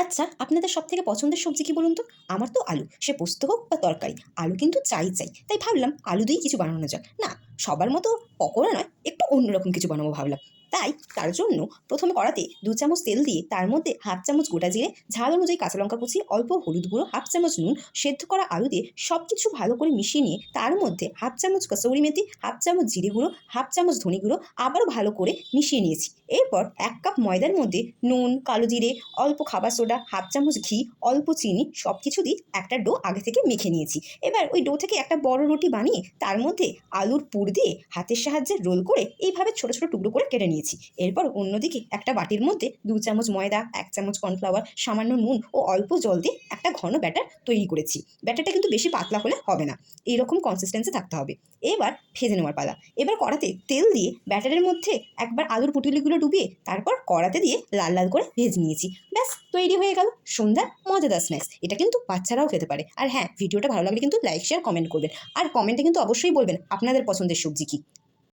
আচ্ছা, আপনাদের সবথেকে পছন্দের সবজি কি বলুন তো? আমার তো আলু। সে পোস্ত হোক বা তরকারি। আলু কিন্তু চাই। তাই ভাবলাম আলু দিয়েই কিছু বানানো যাক। না, সবার মতো পকোড়া নয়, একটু অন্যরকম কিছু বানাবো ভাবলাম। তাই তার জন্য ১ম এ কড়াতে ২ চামচ তেল দিয়ে তার মধ্যে ১/২ চামচ গোটা জিরে, ঝাল অনুযায়ী কাঁচা লঙ্কা কুচি, অল্প হলুদ গুঁড়ো, ১/২ চামচ নুন, সেদ্ধ করা আলু দিয়ে সবকিছু ভালো করে মিশিয়ে নিয়ে তার মধ্যে ১/২ চামচ কসুরি মেথি, ১/২ চামচ জিরে গুঁড়ো, ১/২ চামচ ধনে গুঁড়ো আবারও ভালো করে মিশিয়ে নিয়েছি। এরপর ১ কাপ ময়দার মধ্যে নুন, কালো জিরে, অল্প খাবার সোডা, ১/২ চামচ ঘি, অল্প চিনি সবকিছু দিয়ে একটা ডো আগে থেকে মেখে নিয়েছি। এবার ওই ডো থেকে একটা বড় রুটি বানিয়ে তার মধ্যে আলুর পুর দিয়ে হাতের সাহায্যে রোল করে এইভাবে ছোট টুকরো করে কেটে নিয়েছি। এরপর অন্যদিকে একটা বাটির মধ্যে ২ চামচ ময়দা, ১ চামচ কর্নফ্লাওয়ার, সামান্য নুন ও অল্প জল দিয়ে একটা ঘন ব্যাটার তৈরি করেছি। ব্যাটারটা কিন্তু বেশি পাতলা হলে হবে না। এইরকম কনসিস্টেন্সি থাকতে হবে। এবার ভেজে নেওয়ার পালা। এবার কড়াতে তেল দিয়ে ব্যাটারের মধ্যে একবার আলুর পুঁটুলিগুলো ডুবিয়ে তারপর কড়াতে দিয়ে লাল করে ভেজে নিয়েছি। ব্যাস তৈরি হয়ে গেল সন্ধ্যার মজাদার স্ন্যাক্স। এটা কিন্তু বাচ্চারাও খেতে পারে। আর হ্যাঁ, ভিডিওটা ভালো লাগলে কিন্তু লাইক, শেয়ার, কমেন্ট করবেন। আর কমেন্টে কিন্তু অবশ্যই বলবেন আপনাদের পছন্দের সবজি কী।